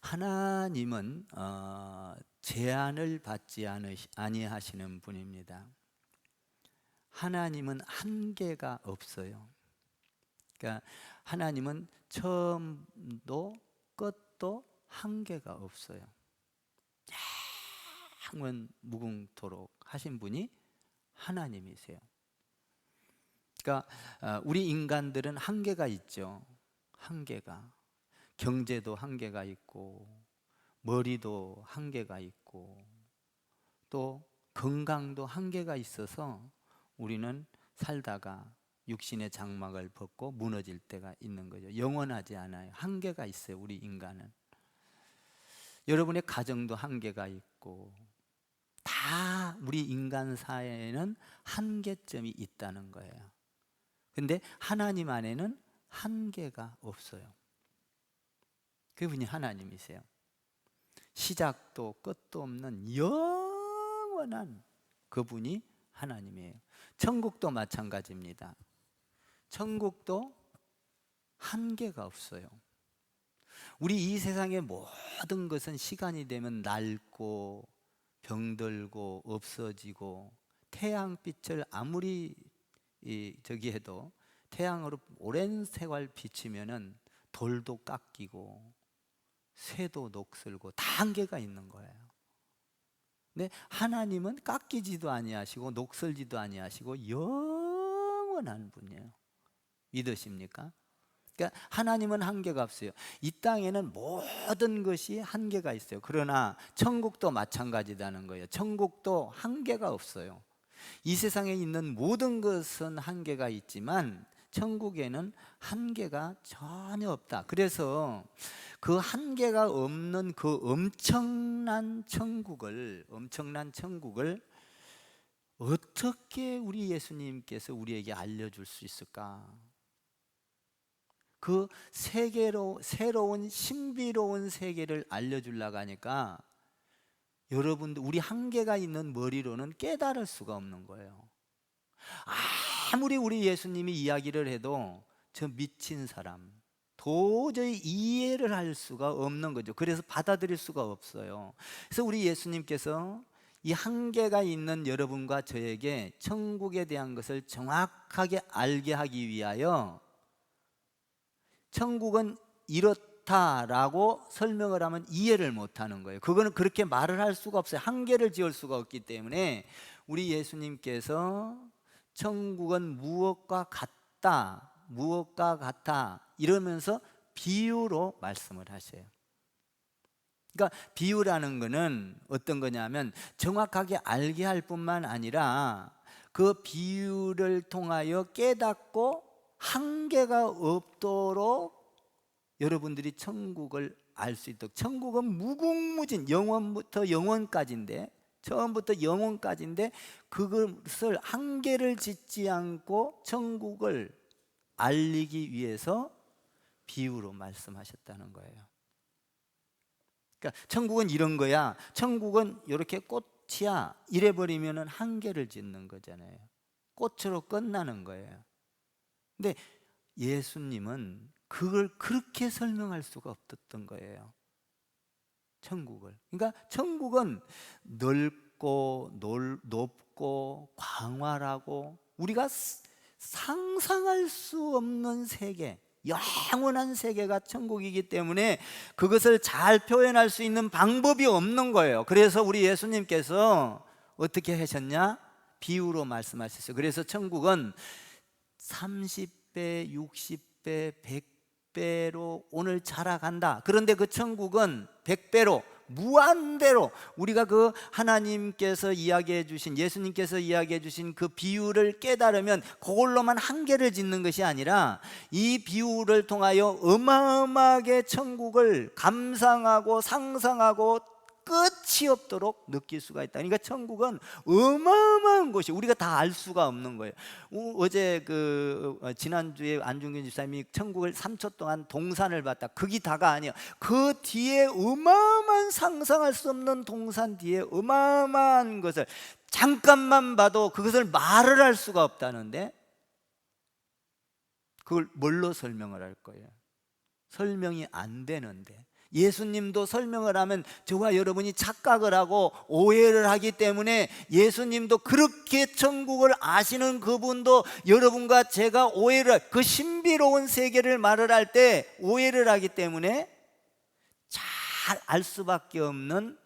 하나님은 제한을 받지 아니하시는 분입니다. 하나님은 한계가 없어요. 그러니까 하나님은 처음도 끝도 한계가 없어요. 영원 무궁토록 하신 분이 하나님이세요. 그러니까 우리 인간들은 한계가 있죠. 한계가. 경제도 한계가 있고, 머리도 한계가 있고, 또 건강도 한계가 있어서 우리는 살다가 육신의 장막을 벗고 무너질 때가 있는 거죠. 영원하지 않아요. 한계가 있어요, 우리 인간은. 여러분의 가정도 한계가 있고, 다 우리 인간 사회에는 한계점이 있다는 거예요. 근데 하나님 안에는 한계가 없어요. 그분이 하나님이세요. 시작도 끝도 없는 영원한 그분이 하나님이에요. 천국도 마찬가지입니다. 천국도 한계가 없어요. 우리 이 세상의 모든 것은 시간이 되면 낡고 병들고 없어지고, 태양빛을 아무리 해도 태양으로 오랜 세월 비치면은 돌도 깎이고 쇠도 녹슬고 다 한계가 있는 거예요. 근데 하나님은 깎이지도 아니하시고 녹슬지도 아니하시고 영원한 분이에요. 믿으십니까? 그러니까 하나님은 한계가 없어요. 이 땅에는 모든 것이 한계가 있어요. 그러나 천국도 마찬가지다는 거예요. 천국도 한계가 없어요. 이 세상에 있는 모든 것은 한계가 있지만 천국에는 한계가 전혀 없다. 그래서 그 한계가 없는 그 엄청난 천국을 어떻게 우리 예수님께서 우리에게 알려줄 수 있을까? 그 새로운 신비로운 세계를 알려주려고 하니까 여러분들, 우리 한계가 있는 머리로는 깨달을 수가 없는 거예요. 아무리 우리 예수님이 이야기를 해도 저 미친 사람 도저히 이해를 할 수가 없는 거죠. 그래서 받아들일 수가 없어요. 그래서 우리 예수님께서 이 한계가 있는 여러분과 저에게 천국에 대한 것을 정확하게 알게 하기 위하여, 천국은 이렇다라고 설명을 하면 이해를 못하는 거예요. 그거는 그렇게 말을 할 수가 없어요. 한계를 지을 수가 없기 때문에 우리 예수님께서 천국은 무엇과 같다, 무엇과 같아 이러면서 비유로 말씀을 하세요. 그러니까 비유라는 거는 어떤 거냐면 정확하게 알게 할 뿐만 아니라 그 비유를 통하여 깨닫고 한계가 없도록 여러분들이 천국을 알 수 있도록. 천국은 무궁무진, 영원부터 영원까지인데, 처음부터 영원까지인데 그것을 한계를 짓지 않고 천국을 알리기 위해서 비유로 말씀하셨다는 거예요. 그러니까 천국은 이런 거야, 천국은 이렇게 꽃이야 이래버리면 한계를 짓는 거잖아요. 꽃으로 끝나는 거예요. 근데 예수님은 그걸 그렇게 설명할 수가 없었던 거예요. 천국을. 그러니까 천국은 넓고 높고 광활하고 우리가 상상할 수 없는 세계, 영원한 세계가 천국이기 때문에 그것을 잘 표현할 수 있는 방법이 없는 거예요. 그래서 우리 예수님께서 어떻게 하셨냐? 비유로 말씀하셨어요. 그래서 천국은 30배, 60배, 100배로 오늘 자라간다. 그런데 그 천국은 100배로, 무한대로, 우리가 그 하나님께서 이야기해 주신, 예수님께서 이야기해 주신 그 비유를 깨달으면 그걸로만 한계를 짓는 것이 아니라 이 비유를 통하여 어마어마하게 천국을 감상하고 상상하고 끝이 없도록 느낄 수가 있다. 그러니까 천국은 어마어마한 곳이 우리가 다 알 수가 없는 거예요. 어제 지난주에 안중근 집사님이 천국을 3초 동안 동산을 봤다. 그게 다가 아니야. 그 뒤에 어마어마한, 상상할 수 없는 동산 뒤에 어마어마한 것을 잠깐만 봐도 그것을 말을 할 수가 없다는데 그걸 뭘로 설명을 할 거예요? 설명이 안 되는데. 예수님도 설명을 하면 저와 여러분이 착각을 하고 오해를 하기 때문에, 예수님도 그렇게 천국을 아시는 그분도 여러분과 제가 그 신비로운 세계를 말을 할 때 오해를 하기 때문에 잘 알 수밖에 없는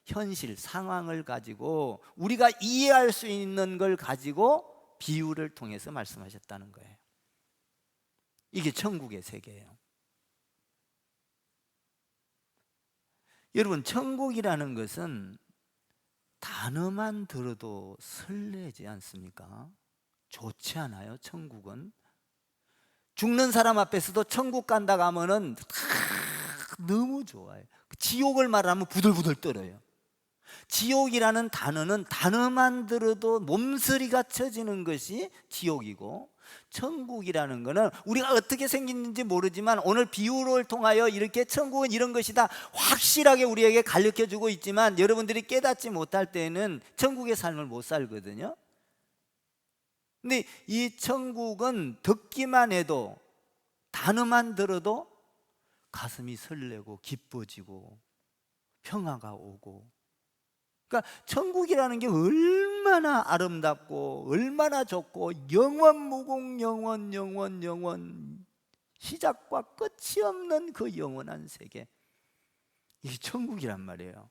현실 상황을 가지고, 우리가 이해할 수 있는 걸 가지고 비유를 통해서 말씀하셨다는 거예요. 이게 천국의 세계예요. 여러분, 천국이라는 것은 단어만 들어도 설레지 않습니까? 좋지 않아요? 천국은 죽는 사람 앞에서도 천국 간다고 하면은 너무 좋아요. 지옥을 말하면 부들부들 떨어요. 지옥이라는 단어는 단어만 들어도 몸서리가 쳐지는 것이 지옥이고, 천국이라는 것은 우리가 어떻게 생겼는지 모르지만 오늘 비유를 통하여 이렇게 천국은 이런 것이다 확실하게 우리에게 가르쳐주고 있지만, 여러분들이 깨닫지 못할 때는 천국의 삶을 못 살거든요. 근데 이 천국은 듣기만 해도, 단어만 들어도 가슴이 설레고 기뻐지고 평화가 오고, 그러니까 천국이라는 게 얼마나 아름답고 얼마나 좋고, 영원무궁 영원 시작과 끝이 없는 그 영원한 세계, 이게 천국이란 말이에요.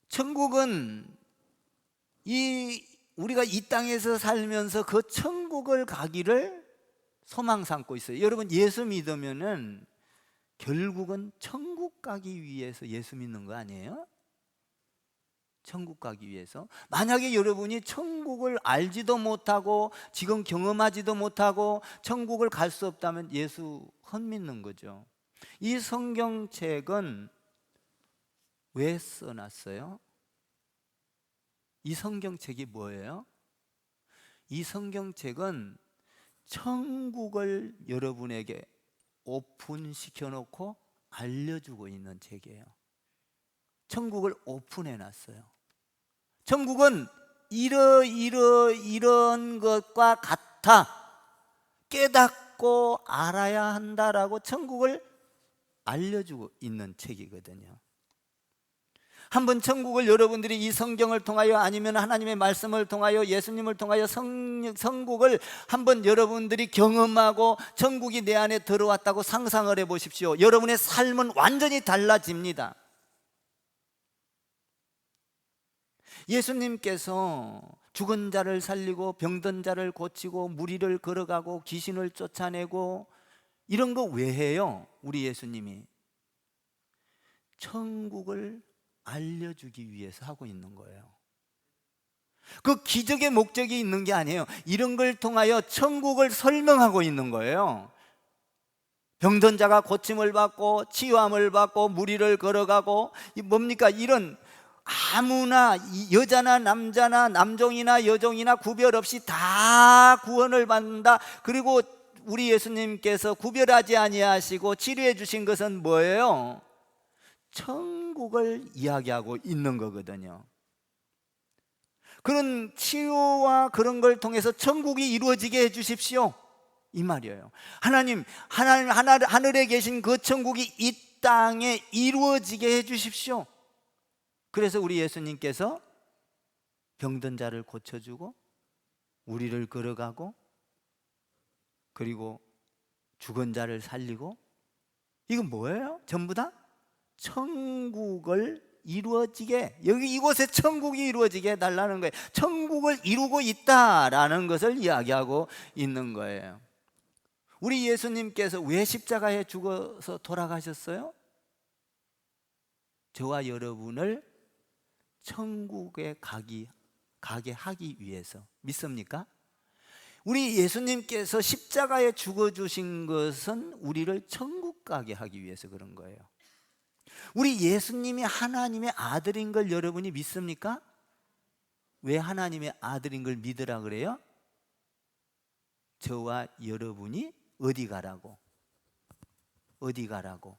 천국은 우리가 이 땅에서 살면서 그 천국을 가기를 소망 삼고 있어요. 여러분, 예수 믿으면은 결국은 천국 가기 위해서 예수 믿는 거 아니에요? 천국 가기 위해서. 만약에 여러분이 천국을 알지도 못하고 지금 경험하지도 못하고 천국을 갈 수 없다면 예수 헛믿는 거죠. 이 성경책은 왜 써놨어요? 이 성경책이 뭐예요? 이 성경책은 천국을 여러분에게 오픈시켜 놓고 알려주고 있는 책이에요. 천국을 오픈해 놨어요. 천국은 이런 것과 같아, 깨닫고 알아야 한다라고 천국을 알려주고 있는 책이거든요. 한번 천국을 여러분들이 이 성경을 통하여, 아니면 하나님의 말씀을 통하여, 예수님을 통하여 천국을 한번 여러분들이 경험하고 천국이 내 안에 들어왔다고 상상을 해 보십시오. 여러분의 삶은 완전히 달라집니다. 예수님께서 죽은 자를 살리고 병든 자를 고치고 무리를 걸어가고 귀신을 쫓아내고 이런 거 왜 해요? 우리 예수님이 천국을 알려주기 위해서 하고 있는 거예요. 그 기적의 목적이 있는 게 아니에요. 이런 걸 통하여 천국을 설명하고 있는 거예요. 병든 자가 고침을 받고 치유함을 받고 무리를 걸어가고, 뭡니까? 이런 아무나, 여자나 남자나 남종이나 여종이나 구별 없이 다 구원을 받는다. 그리고 우리 예수님께서 구별하지 아니하시고 치료해 주신 것은 뭐예요? 천국을 이야기하고 있는 거거든요. 그런 치유와 그런 걸 통해서 천국이 이루어지게 해 주십시오, 이 말이에요. 하늘에 계신 그 천국이 이 땅에 이루어지게 해 주십시오. 그래서 우리 예수님께서 병든 자를 고쳐주고 우리를 걸어가고 그리고 죽은 자를 살리고, 이건 뭐예요? 전부 다 천국을 이루어지게, 여기 이곳에 천국이 이루어지게 해달라는 거예요. 천국을 이루고 있다라는 것을 이야기하고 있는 거예요. 우리 예수님께서 왜 십자가에 죽어서 돌아가셨어요? 저와 여러분을 천국에 가게 하기 위해서. 믿습니까? 우리 예수님께서 십자가에 죽어주신 것은 우리를 천국 가게 하기 위해서 그런 거예요. 우리 예수님이 하나님의 아들인 걸 여러분이 믿습니까? 왜 하나님의 아들인 걸 믿으라 그래요? 저와 여러분이 어디 가라고? 어디 가라고?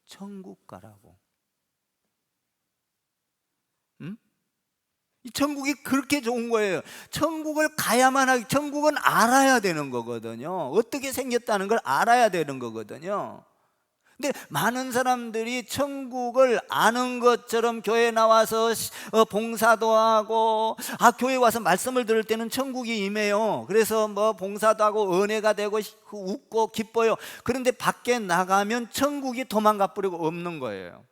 천국 가라고. 이 천국이 그렇게 좋은 거예요. 천국을 가야만 하기, 천국은 알아야 되는 거거든요. 어떻게 생겼다는 걸 알아야 되는 거거든요. 근데 많은 사람들이 천국을 아는 것처럼 교회 나와서 봉사도 하고, 교회 와서 말씀을 들을 때는 천국이 임해요. 그래서 뭐 봉사도 하고 은혜가 되고 웃고 기뻐요. 그런데 밖에 나가면 천국이 도망가 버리고 없는 거예요.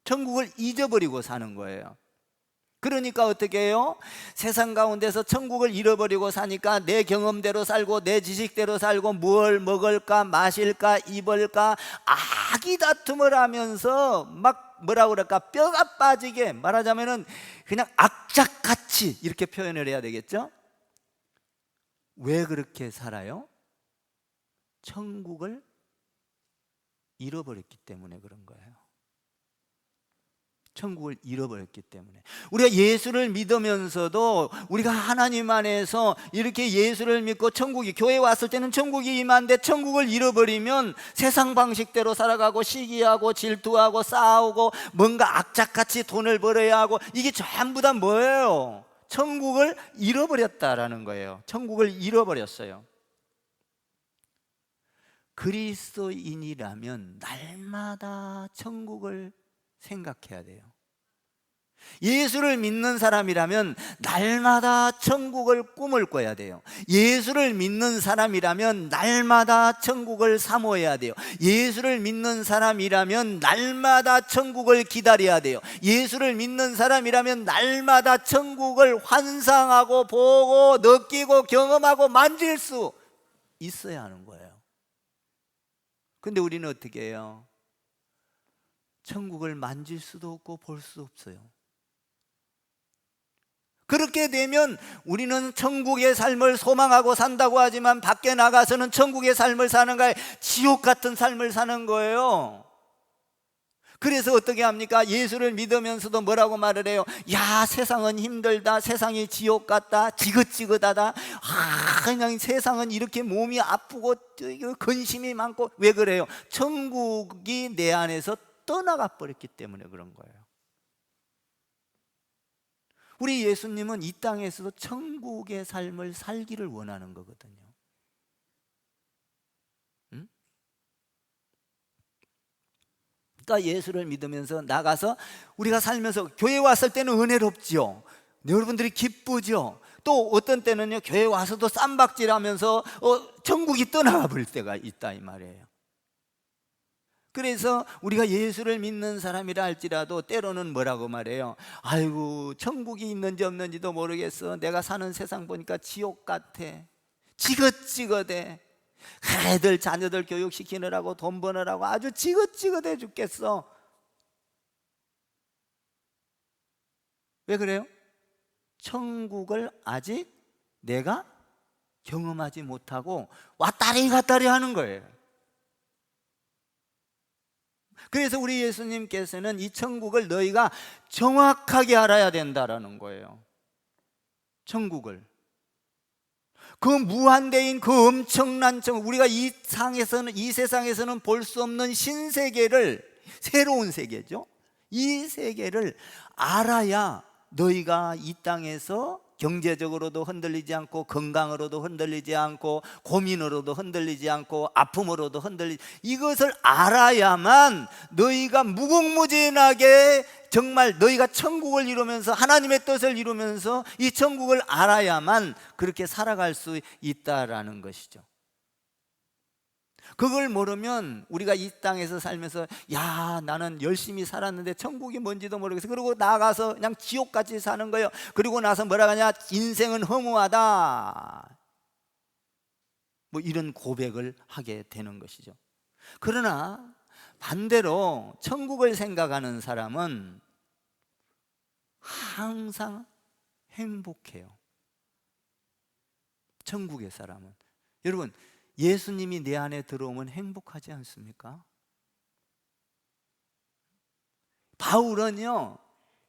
천국을 잊어버리고 사는 거예요. 그러니까 어떻게 해요? 세상 가운데서 천국을 잃어버리고 사니까 내 경험대로 살고 내 지식대로 살고 뭘 먹을까 마실까 입을까 아기 다툼을 하면서 막 뭐라 그럴까, 뼈가 빠지게, 말하자면은 그냥 악착같이 이렇게 표현을 해야 되겠죠? 왜 그렇게 살아요? 천국을 잃어버렸기 때문에 그런 거예요. 천국을 잃어버렸기 때문에. 우리가 예수를 믿으면서도 우리가 하나님 안에서 이렇게 예수를 믿고 천국이, 교회에 왔을 때는 천국이 임한데 천국을 잃어버리면 세상 방식대로 살아가고 시기하고 질투하고 싸우고 뭔가 악착같이 돈을 벌어야 하고, 이게 전부 다 뭐예요? 천국을 잃어버렸다라는 거예요. 천국을 잃어버렸어요. 그리스도인이라면 날마다 천국을 생각해야 돼요. 예수를 믿는 사람이라면 날마다 천국을 꿈을 꿔야 돼요. 예수를 믿는 사람이라면 날마다 천국을 사모해야 돼요. 예수를 믿는 사람이라면 날마다 천국을 기다려야 돼요. 예수를 믿는 사람이라면 날마다 천국을 환상하고 보고 느끼고 경험하고 만질 수 있어야 하는 거예요. 근데 우리는 어떻게 해요? 천국을 만질 수도 없고 볼 수 없어요. 그렇게 되면 우리는 천국의 삶을 소망하고 산다고 하지만 밖에 나가서는 천국의 삶을 사는 거예요. 지옥 같은 삶을 사는 거예요. 그래서 어떻게 합니까? 예수를 믿으면서도 뭐라고 말을 해요? 야, 세상은 힘들다, 세상이 지옥 같다, 지긋지긋하다, 그냥 세상은 이렇게 몸이 아프고 근심이 많고. 왜 그래요? 천국이 내 안에서 떠나가 버렸기 때문에 그런 거예요. 우리 예수님은 이 땅에서도 천국의 삶을 살기를 원하는 거거든요. 응? 그러니까 예수를 믿으면서 나가서 우리가 살면서, 교회 왔을 때는 은혜롭죠. 여러분들이 기쁘죠. 또 어떤 때는요, 교회 와서도 쌈박질하면서 천국이 떠나가 버릴 때가 있다 이 말이에요. 그래서 우리가 예수를 믿는 사람이라 할지라도 때로는 뭐라고 말해요? 아이고, 천국이 있는지 없는지도 모르겠어. 내가 사는 세상 보니까 지옥 같아. 지긋지긋해. 애들 자녀들 교육시키느라고 돈 버느라고 아주 지긋지긋해 죽겠어. 왜 그래요? 천국을 아직 내가 경험하지 못하고 왔다리 갔다리 하는 거예요. 그래서 우리 예수님께서는 이 천국을 너희가 정확하게 알아야 된다라는 거예요. 천국을, 그 무한대인 그 엄청난 천국, 우리가 이 세상에서는 볼 수 없는 신세계를, 새로운 세계죠. 이 세계를 알아야 너희가 이 땅에서 경제적으로도 흔들리지 않고, 건강으로도 흔들리지 않고, 고민으로도 흔들리지 않고, 아픔으로도 흔들리지, 이것을 알아야만 너희가 무궁무진하게 정말 너희가 천국을 이루면서, 하나님의 뜻을 이루면서 이 천국을 알아야만 그렇게 살아갈 수 있다라는 것이죠. 그걸 모르면 우리가 이 땅에서 살면서, 야, 나는 열심히 살았는데 천국이 뭔지도 모르겠어. 그리고 나가서 그냥 지옥같이 사는 거예요. 그리고 나서 뭐라 하냐? 인생은 허무하다, 뭐 이런 고백을 하게 되는 것이죠. 그러나 반대로 천국을 생각하는 사람은 항상 행복해요. 천국의 사람은. 여러분, 예수님이 내 안에 들어오면 행복하지 않습니까? 바울은요,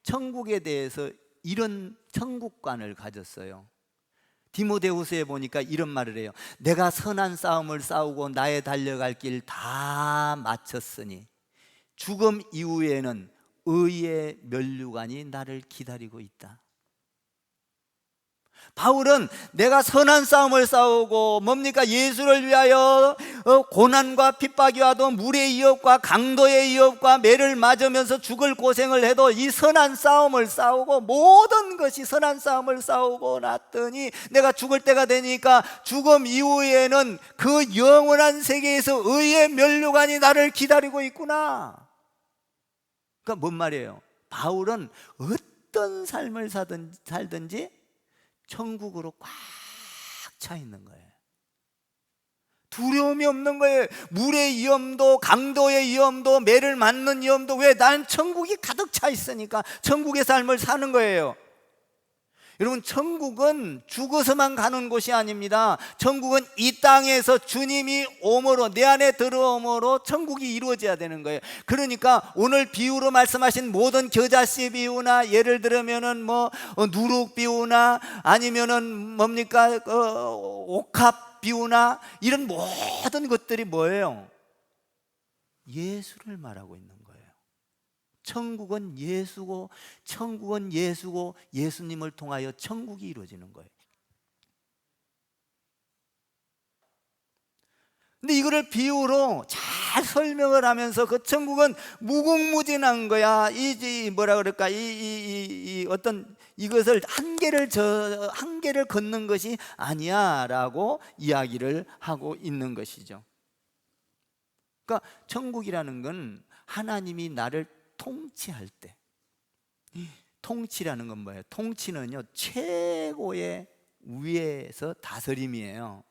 천국에 대해서 이런 천국관을 가졌어요. 디모데후서에 보니까 이런 말을 해요. 내가 선한 싸움을 싸우고 나의 달려갈 길 다 마쳤으니 죽음 이후에는 의의 면류관이 나를 기다리고 있다. 바울은 내가 선한 싸움을 싸우고 뭡니까? 예수를 위하여 고난과 핍박이 와도 물의 위협과 강도의 위협과 매를 맞으면서 죽을 고생을 해도 이 선한 싸움을 싸우고 모든 것이 선한 싸움을 싸우고 났더니 내가 죽을 때가 되니까 죽음 이후에는 그 영원한 세계에서 의의 면류관이 나를 기다리고 있구나. 그러니까 뭔 말이에요? 바울은 어떤 삶을 살든지 천국으로 꽉 차 있는 거예요. 두려움이 없는 거예요. 물의 위험도 강도의 위험도 매를 맞는 위험도, 왜? 난 천국이 가득 차 있으니까 천국의 삶을 사는 거예요. 여러분, 천국은 죽어서만 가는 곳이 아닙니다. 천국은 이 땅에서 주님이 오므로, 내 안에 들어오므로 천국이 이루어져야 되는 거예요. 그러니까 오늘 비유로 말씀하신 모든 겨자씨 비유나, 예를 들면은 누룩 비유나, 아니면은 뭡니까 옥합 비유나, 이런 모든 것들이 뭐예요? 예수를 말하고 있는 거예요. 천국은 예수고, 천국은 예수고, 예수님을 통하여 천국이 이루어지는 거예요. 근데 이거를 비유로 잘 설명을 하면서 그 천국은 무궁무진한 거야. 뭐라 그럴까? 어떤 이것을 한계를 걷는 것이 아니야라고 이야기를 하고 있는 것이죠. 그러니까 천국이라는 건 하나님이 나를 통치할 때, 통치라는 건 뭐예요? 통치는요, 최고의 위에서 다스림이에요.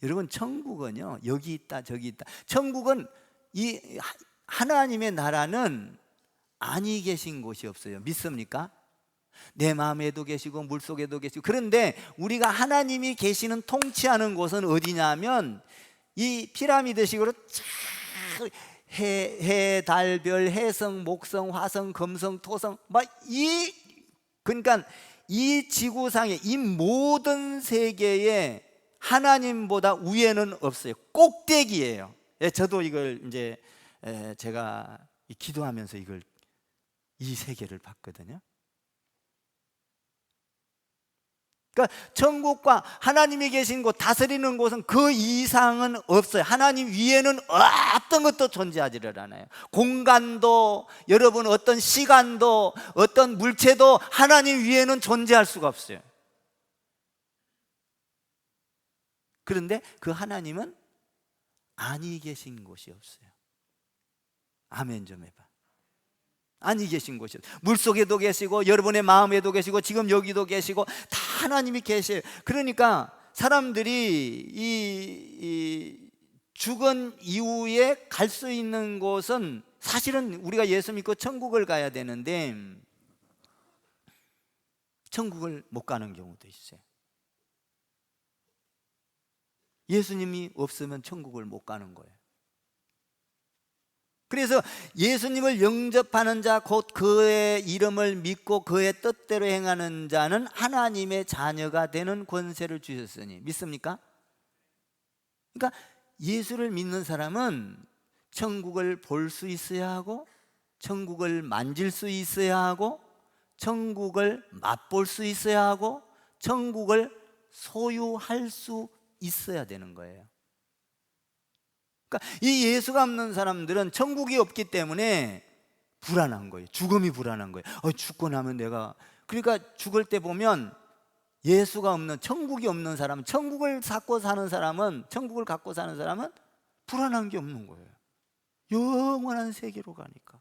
여러분, 천국은요, 여기 있다 저기 있다. 천국은 이 하나님의 나라는 아니 계신 곳이 없어요. 믿습니까? 내 마음에도 계시고 물속에도 계시고. 그런데 우리가 하나님이 계시는, 통치하는 곳은 어디냐면 이 피라미드식으로 해, 달, 별, 해성, 목성, 화성, 금성, 토성, 그러니까 이 지구상의 이 모든 세계에 하나님보다 위에는 없어요. 꼭대기예요. 저도 이걸 이제 제가 기도하면서 이 세계를 봤거든요. 그러니까 천국과 하나님이 계신 곳, 다스리는 곳은 그 이상은 없어요. 하나님 위에는 어떤 것도 존재하지를 않아요. 공간도, 여러분 어떤 시간도, 어떤 물체도 하나님 위에는 존재할 수가 없어요. 그런데 그 하나님은 아니 계신 곳이 없어요. 아멘 좀 해봐. 아니 계신 곳이요. 물속에도 계시고 여러분의 마음에도 계시고 지금 여기도 계시고 다 하나님이 계세요. 그러니까 사람들이 이 죽은 이후에 갈 수 있는 곳은, 사실은 우리가 예수 믿고 천국을 가야 되는데 천국을 못 가는 경우도 있어요. 예수님이 없으면 천국을 못 가는 거예요. 그래서 예수님을 영접하는 자, 곧 그의 이름을 믿고 그의 뜻대로 행하는 자는 하나님의 자녀가 되는 권세를 주셨으니. 믿습니까? 그러니까 예수를 믿는 사람은 천국을 볼 수 있어야 하고, 천국을 만질 수 있어야 하고, 천국을 맛볼 수 있어야 하고, 천국을 소유할 수 있어야 되는 거예요. 그러니까 이 예수가 없는 사람들은 천국이 없기 때문에 불안한 거예요. 죽음이 불안한 거예요. 죽고 나면 내가, 그러니까 죽을 때 보면 예수가 없는, 천국이 없는 사람, 천국을 갖고 사는 사람은 불안한 게 없는 거예요. 영원한 세계로 가니까.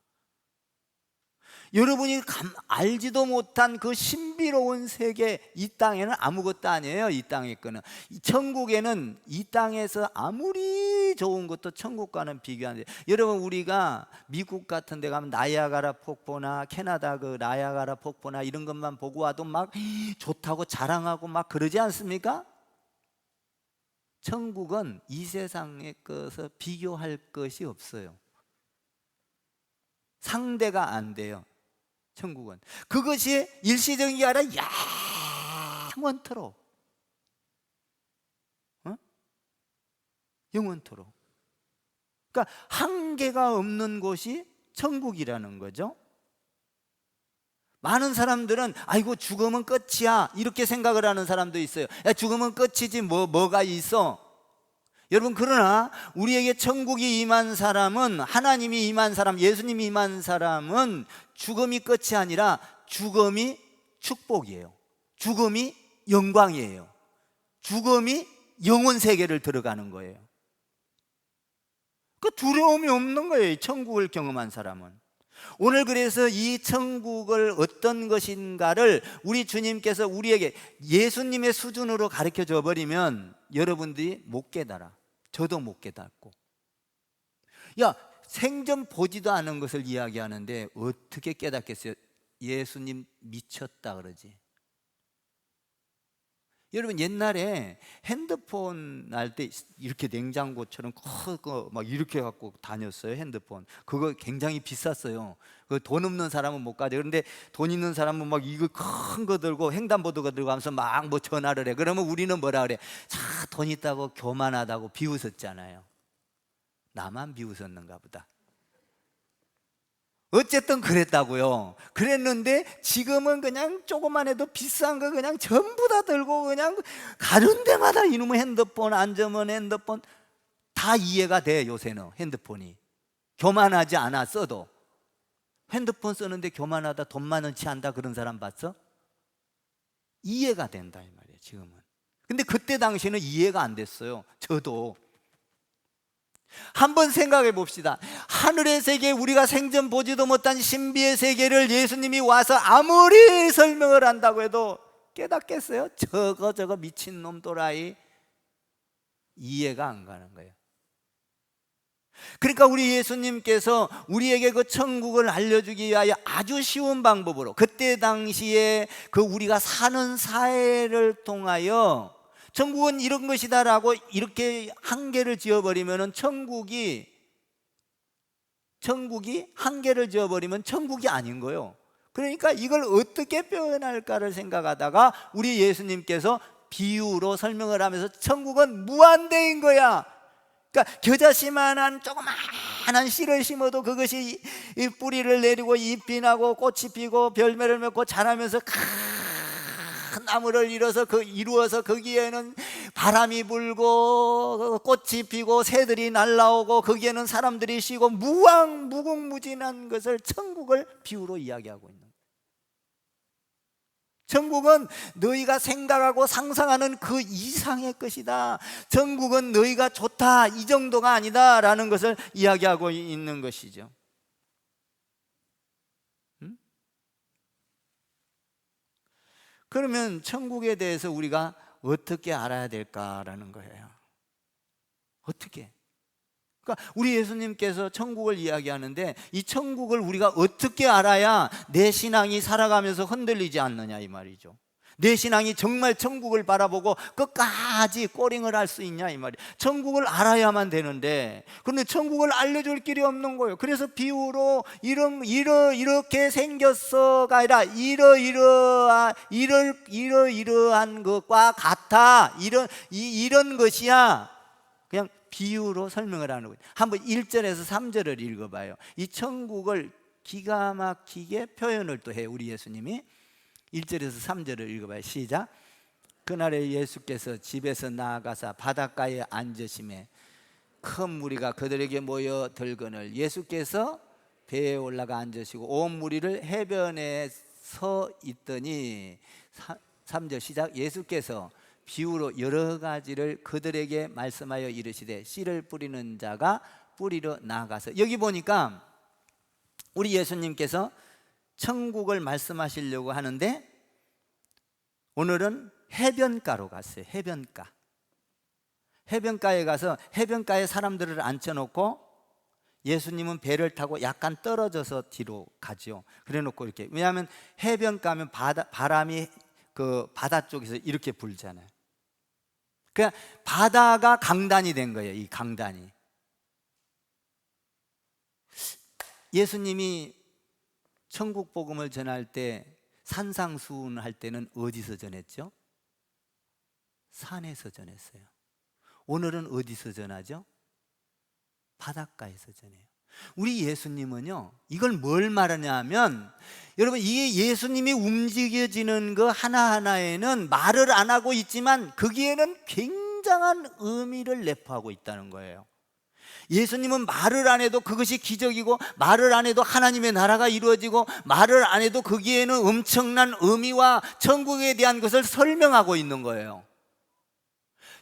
여러분이 알지도 못한 그 신비로운 세계, 이 땅에는 아무것도 아니에요. 이 땅의 거는. 천국에는 이 땅에서 아무리 좋은 것도 천국과는 비교 안 돼요. 여러분, 우리가 미국 같은 데 가면 나이아가라 폭포나 캐나다 그 나이아가라 폭포나 이런 것만 보고 와도 막 좋다고 자랑하고 막 그러지 않습니까? 천국은 이 세상의 것을 비교할 것이 없어요. 상대가 안 돼요. 천국은 그것이 일시적인 게 아니라 영원토록, 영원토록. 그러니까 한계가 없는 곳이 천국이라는 거죠. 많은 사람들은 아이고 죽으면 끝이야 이렇게 생각을 하는 사람도 있어요. 야, 죽으면 끝이지 뭐가 있어. 여러분, 그러나 우리에게 천국이 임한 사람은, 하나님이 임한 사람, 예수님이 임한 사람은 죽음이 끝이 아니라 죽음이 축복이에요. 죽음이 영광이에요. 죽음이 영혼 세계를 들어가는 거예요. 그 두려움이 없는 거예요, 천국을 경험한 사람은. 오늘 그래서 이 천국을 어떤 것인가를 우리 주님께서 우리에게 예수님의 수준으로 가르쳐 줘 버리면 여러분들이 못 깨달아. 저도 못 깨닫고. 야, 생전 보지도 않은 것을 이야기하는데 어떻게 깨닫겠어요? 예수님 미쳤다 그러지. 여러분, 옛날에 핸드폰 할 때 이렇게 냉장고처럼 커 막 이렇게 갖고 다녔어요. 핸드폰 그거 굉장히 비쌌어요. 그 돈 없는 사람은 못 가져. 그런데 돈 있는 사람은 막 이거 큰 거 들고 횡단보도가 들고 하면서 막 뭐 전화를 해. 그러면 우리는 뭐라 그래? 자, 돈 있다고 교만하다고 비웃었잖아요. 나만 비웃었는가 보다. 어쨌든 그랬다고요. 그랬는데 지금은 그냥 조금만 해도 비싼 거 그냥 전부 다 들고 그냥 가는 데마다 이놈의 핸드폰, 안전은 핸드폰 다 이해가 돼. 요새는 핸드폰이 교만하지 않아. 써도 핸드폰 쓰는데 교만하다, 돈 많은치 않다 그런 사람 봤어? 이해가 된다 이 말이에요 지금은. 근데 그때 당시에는 이해가 안 됐어요. 저도. 한번 생각해 봅시다. 하늘의 세계, 우리가 생전 보지도 못한 신비의 세계를 예수님이 와서 아무리 설명을 한다고 해도 깨닫겠어요? 저거 미친놈 또라이. 이해가 안 가는 거예요. 그러니까 우리 예수님께서 우리에게 그 천국을 알려주기 위하여 아주 쉬운 방법으로, 그때 당시에 그 우리가 사는 사회를 통하여 천국은 이런 것이다라고 이렇게 한계를 지어버리면 천국이 한계를 지어버리면 천국이 아닌 거예요. 그러니까 이걸 어떻게 표현할까를 생각하다가 우리 예수님께서 비유로 설명을 하면서 천국은 무한대인 거야. 그러니까 겨자씨만한 조그마한 씨를 심어도 그것이 이 뿌리를 내리고 잎이 나고 꽃이 피고 별매를 맺고 자라면서 큰 나무를 이루어서 거기에는 바람이 불고 꽃이 피고 새들이 날아오고 거기에는 사람들이 쉬고 무궁무진한 것을 천국을 비유로 이야기하고 있는 거예요. 천국은 너희가 생각하고 상상하는 그 이상의 것이다. 천국은 너희가 좋다 이 정도가 아니다 라는 것을 이야기하고 있는 것이죠. 그러면 천국에 대해서 우리가 어떻게 알아야 될까라는 거예요. 어떻게? 그러니까 우리 예수님께서 천국을 이야기하는데 이 천국을 우리가 어떻게 알아야 내 신앙이 살아가면서 흔들리지 않느냐 이 말이죠. 내 신앙이 정말 천국을 바라보고 끝까지 꼬링을 할 수 있냐 이 말이에요. 천국을 알아야만 되는데, 그런데 천국을 알려줄 길이 없는 거예요. 그래서 비유로 이렇게 생겼어가 아니라 이러이러한 것과 같아, 이런 것이야. 그냥 비유로 설명을 하는 거예요. 한번 1절에서 3절을 읽어봐요. 이 천국을 기가 막히게 표현을 또 해요 우리 예수님이. 1절에서 3절을 읽어봐요. 시작. 그날에 예수께서 집에서 나아가사 바닷가에 앉으심에 큰 무리가 그들에게 모여 들거늘 예수께서 배에 올라가 앉으시고 온 무리를 해변에 서 있더니 3절 시작. 예수께서 비유로 여러 가지를 그들에게 말씀하여 이르시되 씨를 뿌리는 자가 뿌리러 나아가서, 여기 보니까 우리 예수님께서 천국을 말씀하시려고 하는데 오늘은 해변가로 갔어요. 해변가에 가서 해변가에 사람들을 앉혀놓고 예수님은 배를 타고 약간 떨어져서 뒤로 가죠. 그래놓고 이렇게, 왜냐하면 해변가면 바람이 그 바다 쪽에서 이렇게 불잖아요. 그냥 바다가 강단이 된 거예요. 이 강단이. 예수님이 천국 복음을 전할 때 산상수훈 할 때는 어디서 전했죠? 산에서 전했어요. 오늘은 어디서 전하죠? 바닷가에서 전해요. 우리 예수님은요, 이걸 뭘 말하냐면, 여러분, 이 예수님이 움직여지는 그 하나하나에는 말을 안 하고 있지만 거기에는 굉장한 의미를 내포하고 있다는 거예요. 예수님은 말을 안 해도 그것이 기적이고, 말을 안 해도 하나님의 나라가 이루어지고, 말을 안 해도 거기에는 엄청난 의미와 천국에 대한 것을 설명하고 있는 거예요.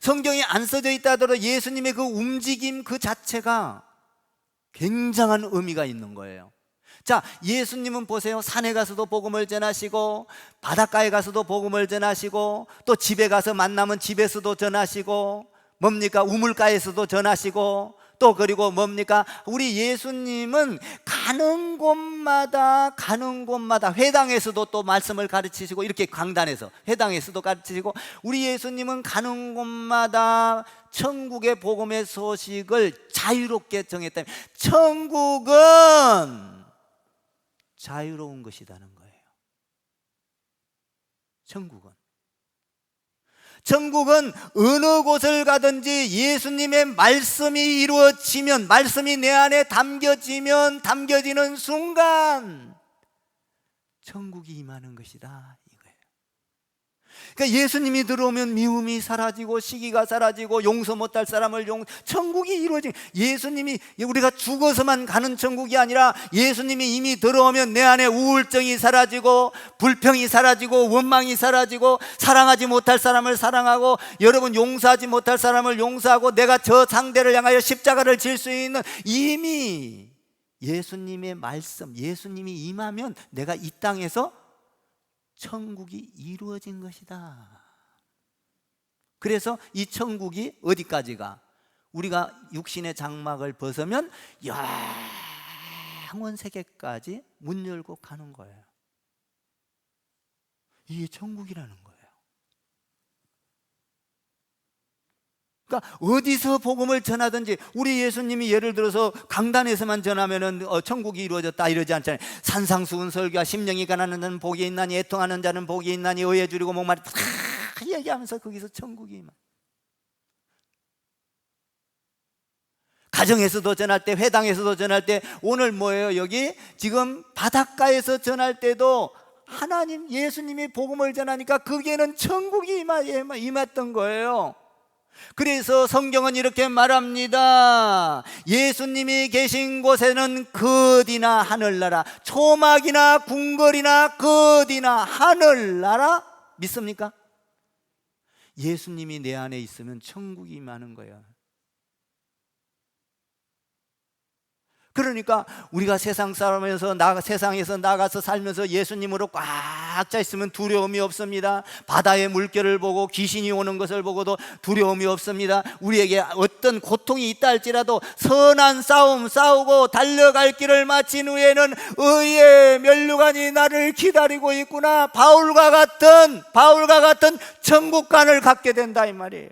성경에 안 써져 있다 하더라도 예수님의 그 움직임 그 자체가 굉장한 의미가 있는 거예요. 자, 예수님은 보세요. 산에 가서도 복음을 전하시고, 바닷가에 가서도 복음을 전하시고, 또 집에 가서 만나면 집에서도 전하시고, 뭡니까? 우물가에서도 전하시고, 또 그리고 뭡니까? 우리 예수님은 가는 곳마다 회당에서도 또 말씀을 가르치시고, 이렇게 강단에서 회당에서도 가르치시고, 우리 예수님은 가는 곳마다 천국의 복음의 소식을 자유롭게 전했다면, 천국은 자유로운 것이라는 거예요. 천국은 어느 곳을 가든지 예수님의 말씀이 이루어지면, 말씀이 내 안에 담겨지면, 담겨지는 순간 천국이 임하는 것이다, 이거예요. 그러니까 예수님이 들어오면 미움이 사라지고, 시기가 사라지고, 용서 못할 사람을 천국이 이루어진, 예수님이, 우리가 죽어서만 가는 천국이 아니라 예수님이 이미 들어오면 내 안에 우울증이 사라지고, 불평이 사라지고, 원망이 사라지고, 사랑하지 못할 사람을 사랑하고, 여러분 용서하지 못할 사람을 용서하고, 내가 저 상대를 향하여 십자가를 질 수 있는, 이미 예수님의 말씀, 예수님이 임하면 내가 이 땅에서 천국이 이루어진 것이다. 그래서 이 천국이 어디까지가? 우리가 육신의 장막을 벗으면 영원 세계까지 문 열고 가는 거예요. 이게 천국이라는 거예요. 그러니까 어디서 복음을 전하든지, 우리 예수님이 예를 들어서 강단에서만 전하면은 천국이 이루어졌다 이러지 않잖아요. 산상수훈 설교와 심령이 가난한 자는 복이 있나니, 애통하는 자는 복이 있나니, 의에 줄이고 목마르 다 얘기하면서 거기서 천국이 임한. 가정에서도 전할 때, 회당에서도 전할 때, 오늘 뭐예요? 여기 지금 바닷가에서 전할 때도 하나님, 예수님이 복음을 전하니까 거기에는 천국이 임했던 거예요. 그래서 성경은 이렇게 말합니다. 예수님이 계신 곳에는 그 어디나 하늘나라, 초막이나 궁궐이나 그 어디나 하늘나라. 믿습니까? 예수님이 내 안에 있으면 천국이 임하는 거예요. 그러니까 우리가 세상에서 나가서 살면서 예수님으로 꽉 차 있으면 두려움이 없습니다. 바다의 물결을 보고 귀신이 오는 것을 보고도 두려움이 없습니다. 우리에게 어떤 고통이 있다 할지라도 선한 싸움 싸우고 달려갈 길을 마친 후에는 의의 면류관이 나를 기다리고 있구나, 바울과 같은 천국관을 갖게 된다, 이 말이에요.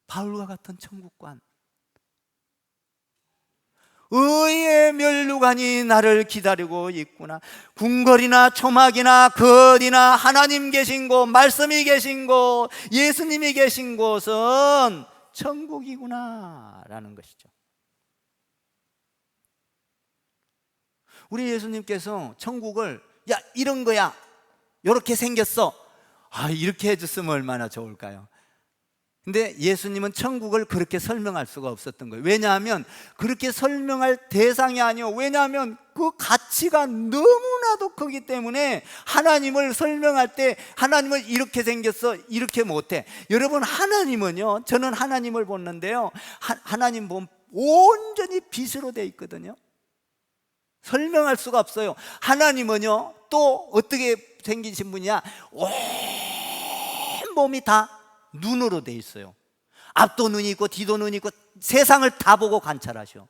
바울과 같은 천국관, 의의 면류관이 나를 기다리고 있구나. 궁궐이나 초막이나 거리나 하나님 계신 곳, 말씀이 계신 곳, 예수님이 계신 곳은 천국이구나 라는 것이죠. 우리 예수님께서 천국을, 야 이런 거야, 이렇게 생겼어, 이렇게 해줬으면 얼마나 좋을까요? 근데 예수님은 천국을 그렇게 설명할 수가 없었던 거예요. 왜냐하면 그렇게 설명할 대상이 아니에요. 왜냐하면 그 가치가 너무나도 크기 때문에 하나님을 설명할 때, 하나님은 이렇게 생겼어, 이렇게 못해. 여러분, 하나님은요, 저는 하나님을 보는데요, 하나님 보면 온전히 빛으로 되어 있거든요. 설명할 수가 없어요. 하나님은요, 또 어떻게 생기신 분이야? 온 몸이 다 눈으로 돼 있어요. 앞도 눈이 있고 뒤도 눈이 있고 세상을 다 보고 관찰하셔.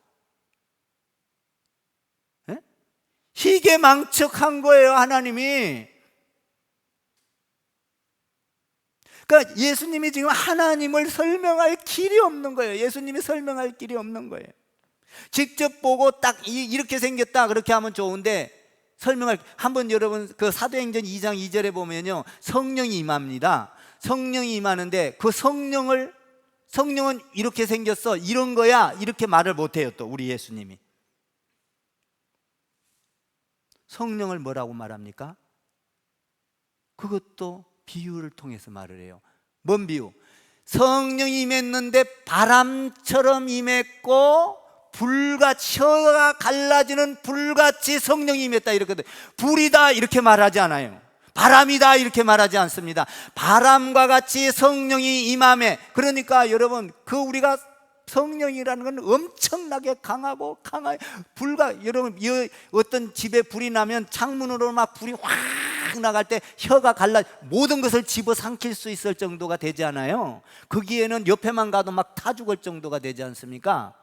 네? 희개망측한 거예요, 하나님이. 그러니까 예수님이 지금 하나님을 설명할 길이 없는 거예요. 예수님이 설명할 길이 없는 거예요. 직접 보고 딱 이렇게 생겼다 그렇게 하면 좋은데, 한번 여러분 그 사도행전 2장 2절에 보면요, 성령이 임합니다. 성령이 임하는데 그 성령을 성령은 이렇게 생겼어, 이런 거야, 이렇게 말을 못해요. 또 우리 예수님이 성령을 뭐라고 말합니까? 그것도 비유를 통해서 말을 해요. 뭔 비유? 성령이 임했는데 바람처럼 임했고 불같이, 혀가 갈라지는 불같이 성령이 임했다 이렇거든. 불이다 이렇게 말하지 않아요. 바람이다 이렇게 말하지 않습니다. 바람과 같이 성령이 임함에, 그러니까 여러분 우리가 성령이라는 건 엄청나게 강하고 불과, 여러분 어떤 집에 불이 나면 창문으로 막 불이 확 나갈 때 혀가 갈라 모든 것을 집어삼킬 수 있을 정도가 되지 않아요? 거기에는 옆에만 가도 막 타 죽을 정도가 되지 않습니까?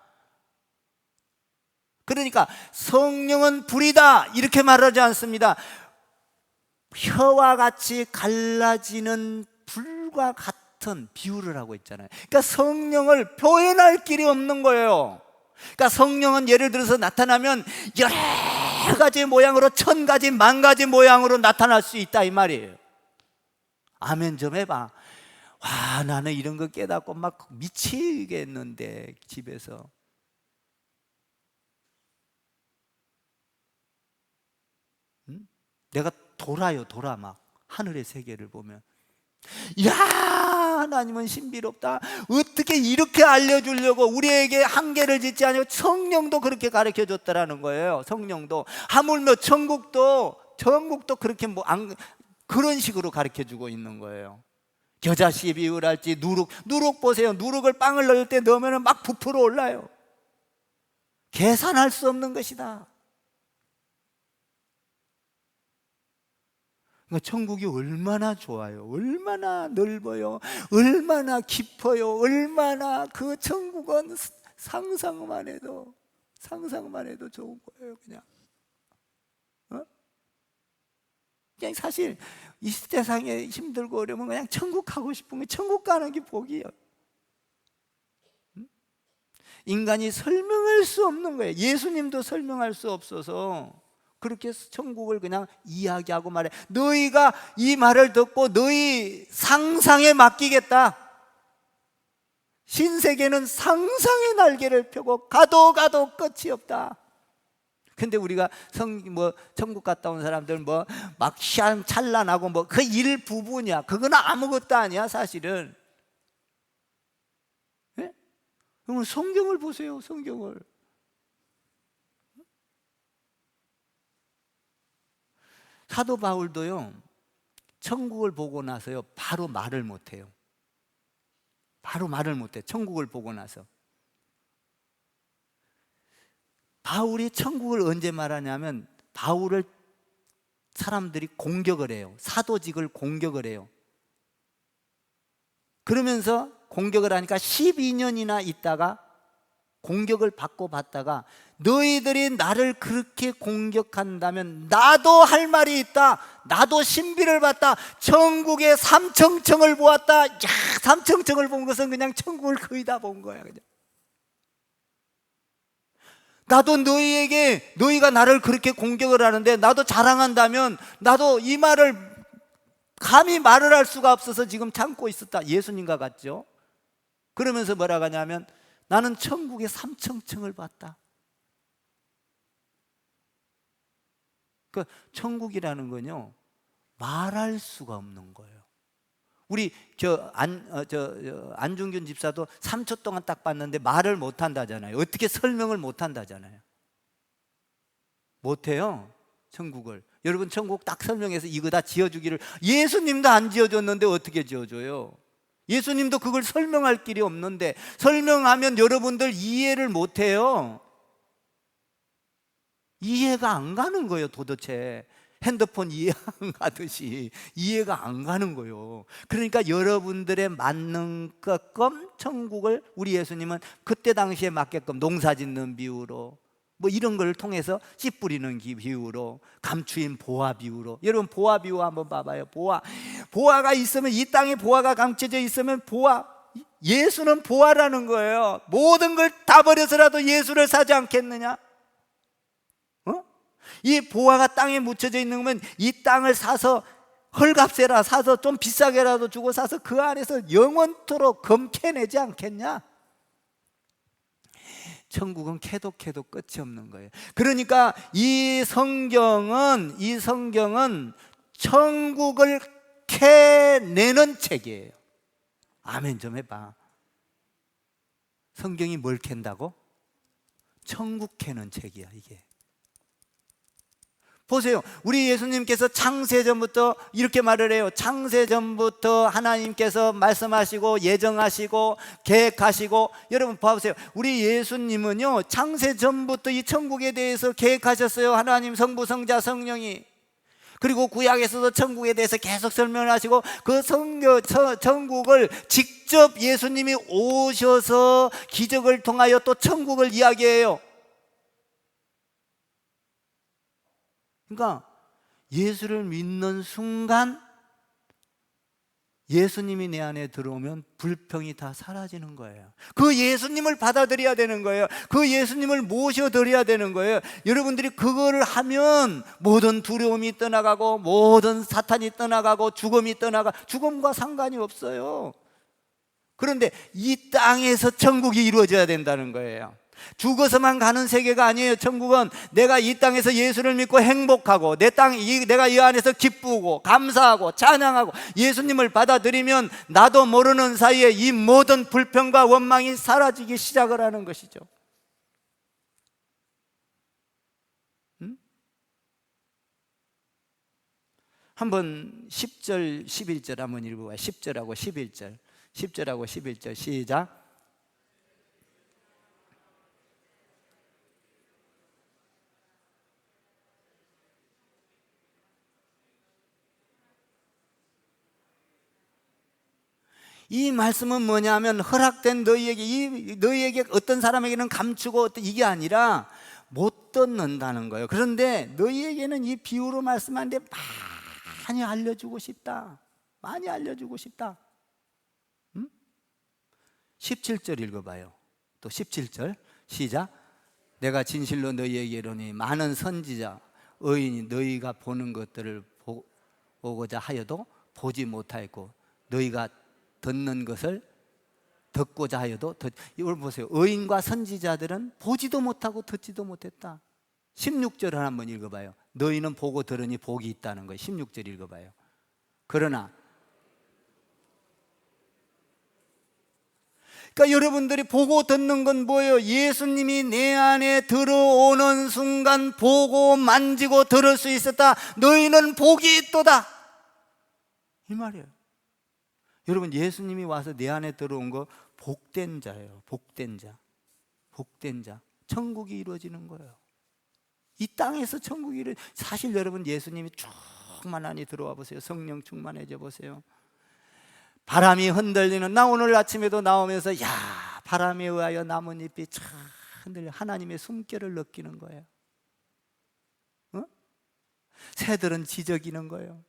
그러니까 성령은 불이다 이렇게 말하지 않습니다. 혀와 같이 갈라지는 불과 같은 비유를 하고 있잖아요. 그러니까 성령을 표현할 길이 없는 거예요. 그러니까 성령은 예를 들어서 나타나면 여러 가지 모양으로, 1000가지, 10,000가지 모양으로 나타날 수 있다 이 말이에요. 아멘 좀 해봐. 와, 나는 이런 거 깨닫고 막 미치겠는데 집에서. 내가 돌아 막 하늘의 세계를 보면, 야, 하나님은 신비롭다. 어떻게 이렇게 알려주려고 우리에게 한계를 짓지 않고 성령도 그렇게 가르쳐줬다라는 거예요. 성령도 하물며 천국도 그렇게 그런 식으로 가르쳐주고 있는 거예요. 겨자씨 비유를 할지, 누룩 보세요. 누룩을 빵을 넣을 때 넣으면 막 부풀어 올라요. 계산할 수 없는 것이다. 천국이 얼마나 좋아요, 얼마나 넓어요, 얼마나 깊어요, 얼마나 그 천국은 상상만 해도 좋은 거예요. 그냥 사실 이 세상에 힘들고 어려우면 그냥 천국 가고 싶은 게, 천국 가는 게 복이에요. 인간이 설명할 수 없는 거예요. 예수님도 설명할 수 없어서 그렇게 천국을 그냥 이야기하고 말해. 너희가 이 말을 듣고 너희 상상에 맡기겠다. 신세계는 상상의 날개를 펴고 가도 끝이 없다. 근데 우리가 천국 갔다 온 사람들 막 찬란하고 그 일부분이야. 그건 아무것도 아니야 사실은. 네? 그럼 성경을 보세요. 성경을. 사도 바울도요, 천국을 보고 나서요 바로 말을 못해요. 바로 말을 못해. 천국을 보고 나서. 바울이 천국을 언제 말하냐면, 바울을 사람들이 공격을 해요. 사도직을 공격을 해요. 그러면서 공격을 하니까 12년이나 있다가 공격을 받다가, 너희들이 나를 그렇게 공격한다면 나도 할 말이 있다. 나도 신비를 봤다. 천국의 삼청청을 보았다. 야, 삼청청을 본 것은 그냥 천국을 거의 다 본 거야. 그냥. 나도 너희가 나를 그렇게 공격을 하는데 나도 자랑한다면, 나도 이 말을 감히 말을 할 수가 없어서 지금 참고 있었다. 예수님과 같죠? 그러면서 뭐라고 하냐면, 나는 천국의 삼청청을 봤다. 그 천국이라는 건요 말할 수가 없는 거예요. 우리 안중균 집사도 3초 동안 딱 봤는데 말을 못 한다잖아요. 어떻게 설명을 못 한다잖아요. 못 해요. 천국을. 여러분 천국 딱 설명해서 이거 다 지어주기를, 예수님도 안 지어줬는데 어떻게 지어줘요? 예수님도 그걸 설명할 길이 없는데, 설명하면 여러분들 이해를 못 해요. 이해가 안 가는 거예요. 도대체 핸드폰 이해 안 가듯이 이해가 안 가는 거예요. 그러니까 여러분들의 맞는 것끔 천국을 우리 예수님은 그때 당시에 맞게끔 농사 짓는 비유로, 이런 걸 통해서 씨 뿌리는 비유로, 감추인 보화 비유로. 여러분 보화 비유 한번 봐봐요. 보화가 있으면, 이 땅에 보화가 감춰져 있으면 예수는 보화라는 거예요. 모든 걸 다 버려서라도 예수를 사지 않겠느냐? 이 보화가 땅에 묻혀져 있는 거면 이 땅을 사서 헐값에라 사서 좀 비싸게라도 주고 사서 그 안에서 영원토록 검캐내지 않겠냐? 천국은 캐도 끝이 없는 거예요. 그러니까 이 성경은 천국을 캐내는 책이에요. 아멘 좀 해봐. 성경이 뭘 캔다고? 천국 캐는 책이야 이게. 보세요. 우리 예수님께서 창세전부터 이렇게 말을 해요. 창세전부터 하나님께서 말씀하시고 예정하시고 계획하시고, 여러분 봐보세요. 우리 예수님은요 창세전부터 이 천국에 대해서 계획하셨어요. 하나님 성부 성자 성령이. 그리고 구약에서도 천국에 대해서 계속 설명하시고, 그 천국을 직접 예수님이 오셔서 기적을 통하여 또 천국을 이야기해요. 그러니까 예수를 믿는 순간 예수님이 내 안에 들어오면 불평이 다 사라지는 거예요. 그 예수님을 받아들여야 되는 거예요. 그 예수님을 모셔드려야 되는 거예요. 여러분들이 그거를 하면 모든 두려움이 떠나가고, 모든 사탄이 떠나가고, 죽음이 떠나가, 죽음과 상관이 없어요. 그런데 이 땅에서 천국이 이루어져야 된다는 거예요. 죽어서만 가는 세계가 아니에요. 천국은 내가 이 땅에서 예수를 믿고 행복하고, 내가 이 안에서 기쁘고 감사하고 찬양하고 예수님을 받아들이면 나도 모르는 사이에 이 모든 불평과 원망이 사라지기 시작을 하는 것이죠. 한번 10절 11절 한번 읽어봐요. 10절하고 11절 10절하고 11절 시작. 이 말씀은 뭐냐면, 허락된 너희에게 어떤 사람에게는 감추고 이게 아니라 못 듣는다는 거예요. 그런데 너희에게는 이 비유로 말씀하는데 많이 알려주고 싶다. 많이 알려주고 싶다. 17절 읽어봐요. 또 17절 시작. 내가 진실로 너희에게 이르노니 많은 선지자 의인이 너희가 보는 것들을 보고자 하여도 보지 못하였고, 너희가 듣는 것을 듣고자 하여도 이걸 보세요. 의인과 선지자들은 보지도 못하고 듣지도 못했다. 16절을 한번 읽어봐요. 너희는 보고 들으니 복이 있다는 거예요. 16절 읽어봐요. 그러나, 그러니까 여러분들이 보고 듣는 건 뭐예요? 예수님이 내 안에 들어오는 순간 보고 만지고 들을 수 있었다. 너희는 복이 있도다, 이 말이에요. 여러분, 예수님이 와서 내 안에 들어온 거 복된 자예요. 복된 자. 복된 자. 천국이 이루어지는 거예요. 이 땅에서 천국이 사실 여러분, 예수님이 충만하니 들어와 보세요. 성령 충만해져 보세요. 바람이 흔들리는, 나 오늘 아침에도 나오면서 바람에 의하여 나뭇잎이 참 흔들려 하나님의 숨결을 느끼는 거예요. 새들은 지저귀는 거예요.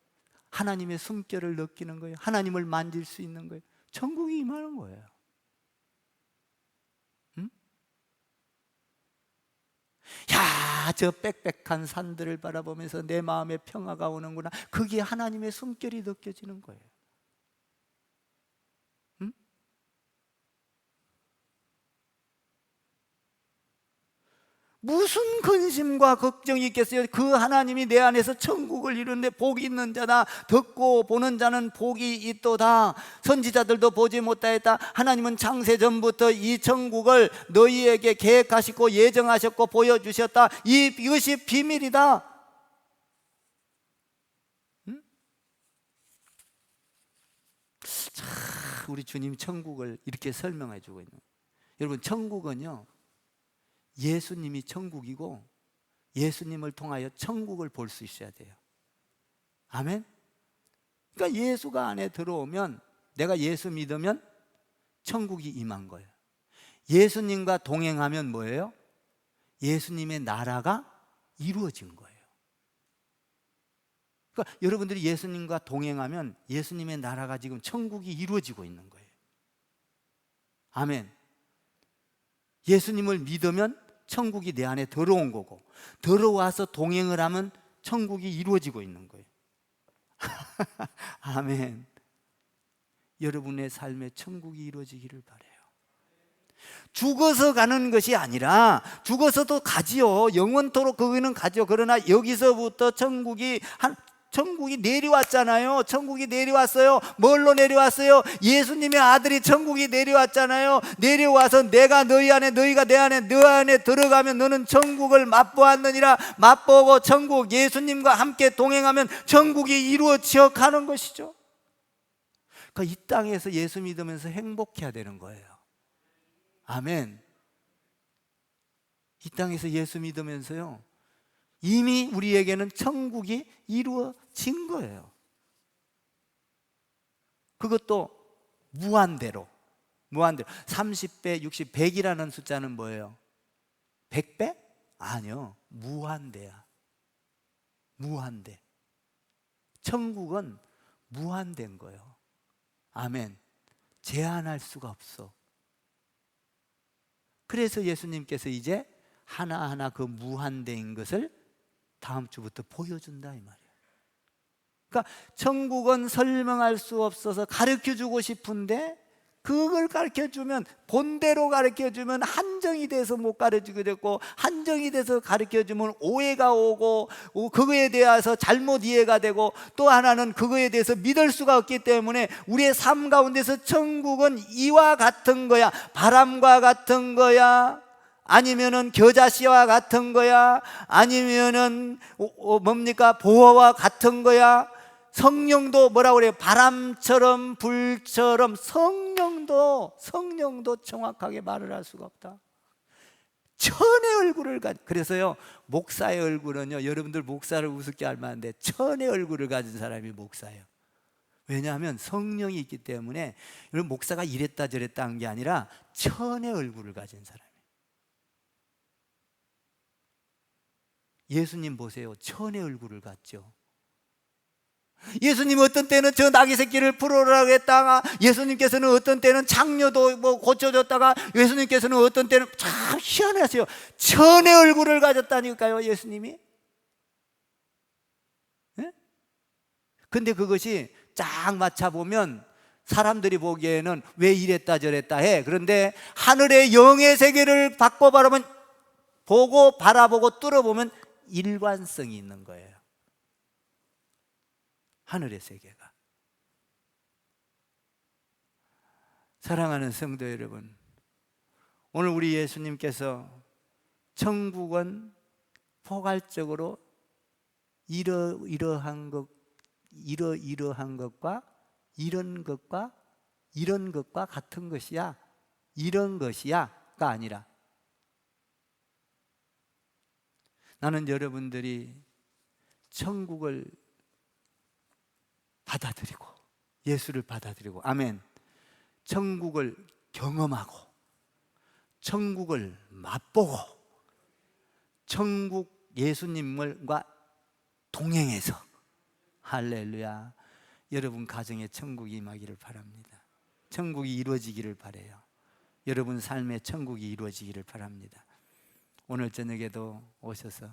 하나님의 숨결을 느끼는 거예요. 하나님을 만질 수 있는 거예요. 천국이 임하는 거예요. 저 빽빽한 산들을 바라보면서 내 마음에 평화가 오는구나. 그게 하나님의 숨결이 느껴지는 거예요. 무슨 근심과 걱정이 있겠어요? 그 하나님이 내 안에서 천국을 이루는데 복이 있는 자다. 듣고 보는 자는 복이 있도다. 선지자들도 보지 못하였다. 하나님은 창세전부터 이 천국을 너희에게 계획하시고 예정하셨고 보여주셨다. 이것이 비밀이다. 우리 주님이 천국을 이렇게 설명해 주고 있는 거예요. 여러분, 천국은요, 예수님이 천국이고 예수님을 통하여 천국을 볼 수 있어야 돼요. 아멘? 그러니까 예수가 안에 들어오면, 내가 예수 믿으면 천국이 임한 거예요. 예수님과 동행하면 뭐예요? 예수님의 나라가 이루어진 거예요. 그러니까 여러분들이 예수님과 동행하면 예수님의 나라가 지금 천국이 이루어지고 있는 거예요. 아멘. 예수님을 믿으면 천국이 내 안에 들어온 거고, 들어와서 동행을 하면 천국이 이루어지고 있는 거예요. 아멘. 여러분의 삶에 천국이 이루어지기를 바라요. 죽어서 가는 것이 아니라, 죽어서도 가지요. 영원토록 거기는 가죠. 그러나 여기서부터 천국이 내려왔잖아요. 천국이 내려왔어요. 뭘로 내려왔어요? 예수님의 아들이 천국이 내려왔잖아요. 내려와서 내가 너희 안에, 너희가 내 안에, 너 안에 들어가면 너는 천국을 맛보았느니라. 맛보고 천국, 예수님과 함께 동행하면 천국이 이루어져 가는 것이죠. 그러니까 이 땅에서 예수 믿으면서 행복해야 되는 거예요. 아멘. 이 땅에서 예수 믿으면서요, 이미 우리에게는 천국이 이루어진 거예요. 그것도 무한대로. 30배, 60, 100이라는 숫자는 뭐예요? 100배? 아니요, 무한대야. 무한대. 천국은 무한대인 거예요. 아멘. 제한할 수가 없어. 그래서 예수님께서 이제 하나하나 그 무한대인 것을 다음 주부터 보여준다 이 말이에요. 그러니까 천국은 설명할 수 없어서 가르쳐주고 싶은데, 그걸 가르쳐주면, 본대로 가르쳐주면 한정이 돼서 못 가르치게 됐고, 한정이 돼서 가르쳐주면 오해가 오고, 그거에 대해서 잘못 이해가 되고, 또 하나는 그거에 대해서 믿을 수가 없기 때문에 우리의 삶 가운데서 천국은 이와 같은 거야, 바람과 같은 거야, 아니면은 겨자씨와 같은 거야, 아니면은 뭡니까, 보화와 같은 거야. 성령도 뭐라고 그래요? 바람처럼 불처럼. 성령도 정확하게 말을 할 수가 없다. 천의 얼굴을 그래서요, 목사의 얼굴은요, 여러분들 목사를 우습게 알면 안 돼. 천의 얼굴을 가진 사람이 목사예요. 왜냐하면 성령이 있기 때문에. 여러분, 목사가 이랬다 저랬다 한 게 아니라 천의 얼굴을 가진 사람이에요. 예수님 보세요. 천의 얼굴을 갖죠. 예수님 어떤 때는 저 나귀 새끼를 풀어라고 했다가, 예수님께서는 어떤 때는 장녀도 고쳐줬다가, 예수님께서는 어떤 때는, 참 희한하세요. 천의 얼굴을 가졌다니까요, 예수님이. 네? 근데 그것이 쫙 맞춰보면 사람들이 보기에는 왜 이랬다 저랬다 해. 그런데 하늘의 영의 세계를 보고 바라보고 뚫어보면 일관성이 있는 거예요. 하늘의 세계가. 사랑하는 성도 여러분, 오늘 우리 예수님께서 천국은 포괄적으로 이러한 것과 이런 것과 같은 것이야, 이런 것이야가 아니라, 나는 여러분들이 천국을 받아들이고 예수를 받아들이고, 아멘, 천국을 경험하고 천국을 맛보고 천국 예수님과 동행해서, 할렐루야, 여러분 가정에 천국이 임하기를 바랍니다. 천국이 이루어지기를 바라요. 여러분 삶에 천국이 이루어지기를 바랍니다. 오늘 저녁에도 오셔서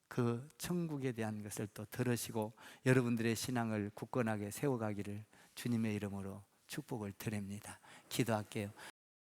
그 천국에 대한 것을 또 들으시고 여러분들의 신앙을 굳건하게 세워가기를 주님의 이름으로 축복을 드립니다. 기도할게요.